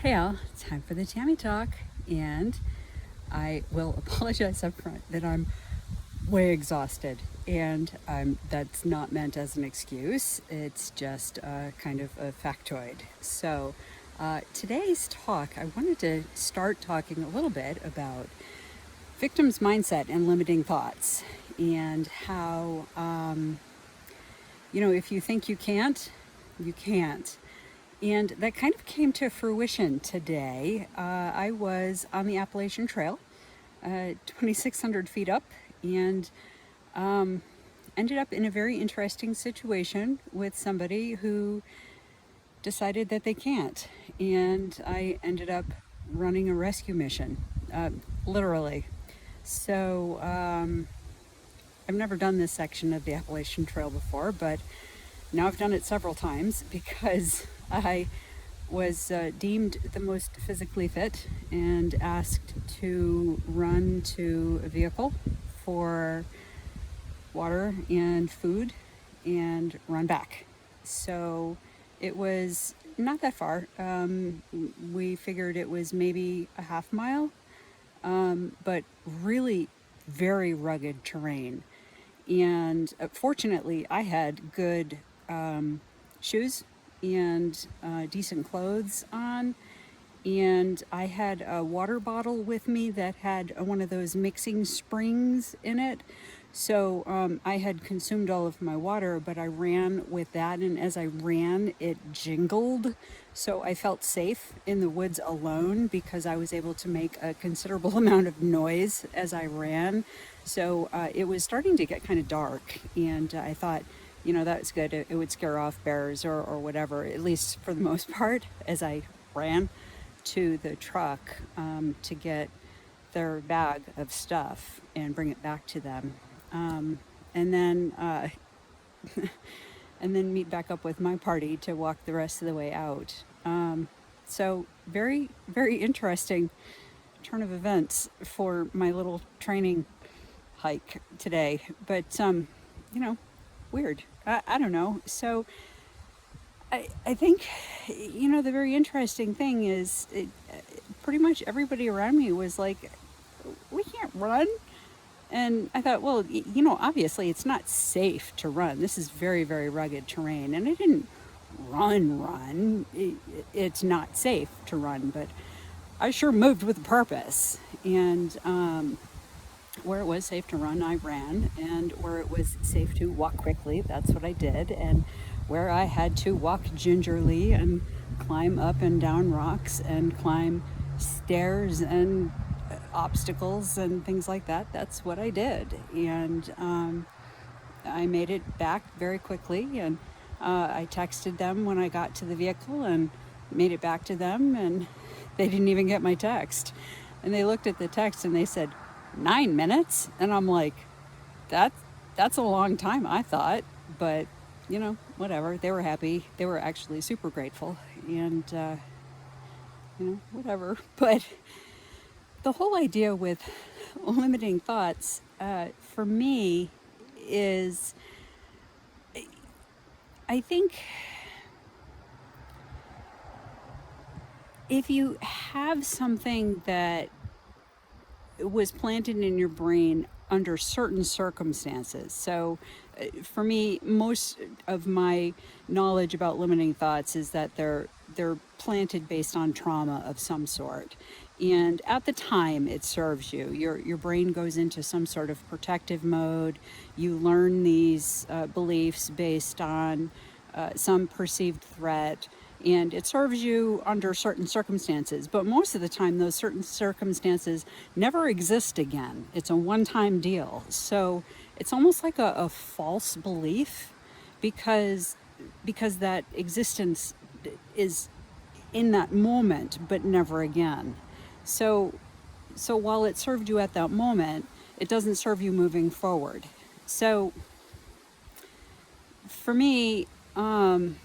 Hey all, time for the Tammy Talk, and I will apologize up front that I'm way exhausted, and that's not meant as an excuse. It's just kind of a factoid. So, today's talk, I wanted to start talking a little bit about victim's mindset and limiting thoughts, and how, if you think you can't, you can't. And that kind of came to fruition today. I was on the Appalachian Trail, 2,600 feet up, and ended up in a very interesting situation with somebody who decided that they can't. And I ended up running a rescue mission, literally. So I've never done this section of the Appalachian Trail before, but now I've done it several times because I was deemed the most physically fit and asked to run to a vehicle for water and food and run back. So it was not that far. We figured it was maybe a half mile, but really very rugged terrain. And fortunately, I had good shoes and decent clothes on. And I had a water bottle with me that had one of those mixing springs in it. So I had consumed all of my water, but I ran with that. And as I ran, it jingled. So I felt safe in the woods alone because I was able to make a considerable amount of noise as I ran. So it was starting to get kind of dark. And I thought, that's good. It would scare off bears or whatever, at least for the most part, as I ran to the truck to get their bag of stuff and bring it back to them. And then and then meet back up with my party to walk the rest of the way out. So very, very interesting turn of events for my little training hike today. But weird. I don't know. So I think, the very interesting thing is pretty much everybody around me was like, we can't run. And I thought, well, obviously it's not safe to run. This is very, very rugged terrain. And I didn't run. It's not safe to run, but I sure moved with a purpose. And where it was safe to run, I ran. And where it was safe to walk quickly, that's what I did. And where I had to walk gingerly and climb up and down rocks and climb stairs and obstacles and things like that, that's what I did. And I made it back very quickly, and I texted them when I got to the vehicle and made it back to them, and they didn't even get my text. And they looked at the text and they said, 9 minutes? And I'm like, that's a long time, I thought. But whatever, they were happy. They were actually super grateful, and whatever. But the whole idea with limiting thoughts, for me, is, I think, if you have something that was planted in your brain under certain circumstances. So for me, most of my knowledge about limiting thoughts is that they're planted based on trauma of some sort. And at the time, it serves you. Your brain goes into some sort of protective mode. You learn these beliefs based on some perceived threat, and it serves you under certain circumstances. But most of the time, those certain circumstances never exist again. It's a one-time deal. So it's almost like a false belief because that existence is in that moment, but never again. So while it served you at that moment, it doesn't serve you moving forward. So for me, I'm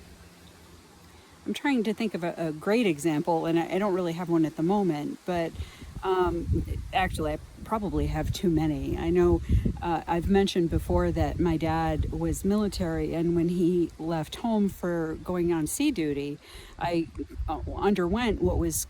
trying to think of a great example, and I don't really have one at the moment, but Actually, I probably have too many. I know I've mentioned before that my dad was military, and when he left home for going on sea duty, I underwent what was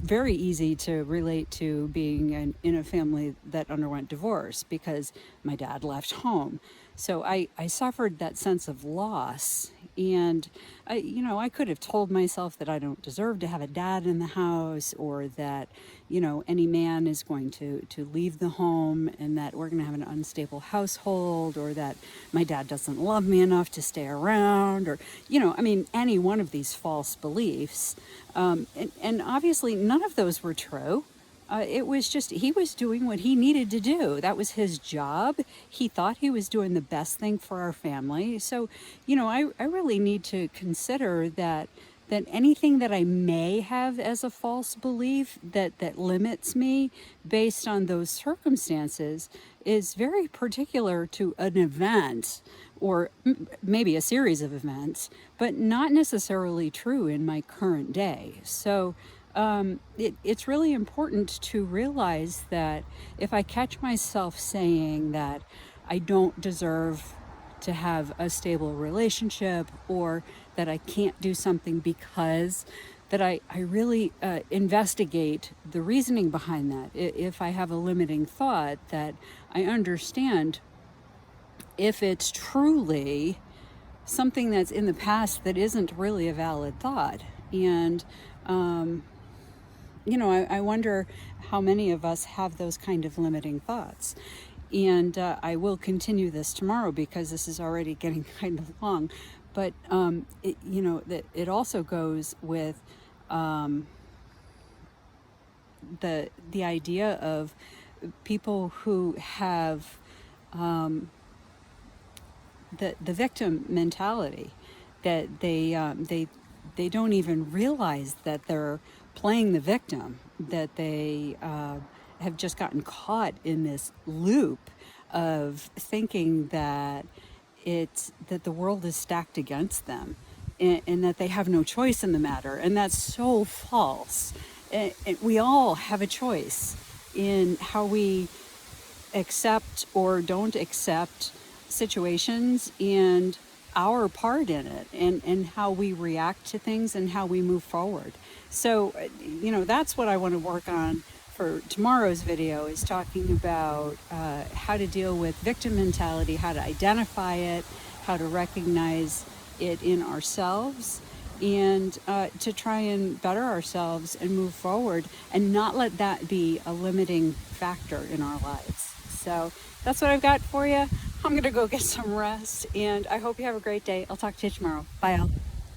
very easy to relate to being in a family that underwent divorce because my dad left home. So I suffered that sense of loss. And I could have told myself that I don't deserve to have a dad in the house, or that, any man is going to leave the home and that we're going to have an unstable household, or that my dad doesn't love me enough to stay around, or, any one of these false beliefs. And obviously, none of those were true. It was just, he was doing what he needed to do. That was his job. He thought he was doing the best thing for our family. So, I really need to consider that anything that I may have as a false belief that limits me based on those circumstances is very particular to an event, or maybe a series of events, but not necessarily true in my current day. So it's really important to realize that if I catch myself saying that I don't deserve to have a stable relationship, or that I can't do something because, that I really investigate the reasoning behind that. If I have a limiting thought, that I understand if it's truly something that's in the past that isn't really a valid thought. And I wonder how many of us have those kind of limiting thoughts. And I will continue this tomorrow because this is already getting kind of long. But it also goes with the idea of people who have the victim mentality, that they don't even realize that they're playing the victim, that they have just gotten caught in this loop of thinking that the world is stacked against them, and that they have no choice in the matter. And that's so false. We all have a choice in how we accept or don't accept situations, and our part in it, and how we react to things and how we move forward. So, that's what I want to work on for tomorrow's video, is talking about how to deal with victim mentality, how to identify it, how to recognize it in ourselves, and to try and better ourselves and move forward, and not let that be a limiting factor in our lives. So that's what I've got for you. I'm going to go get some rest, and I hope you have a great day. I'll talk to you tomorrow. Bye, all.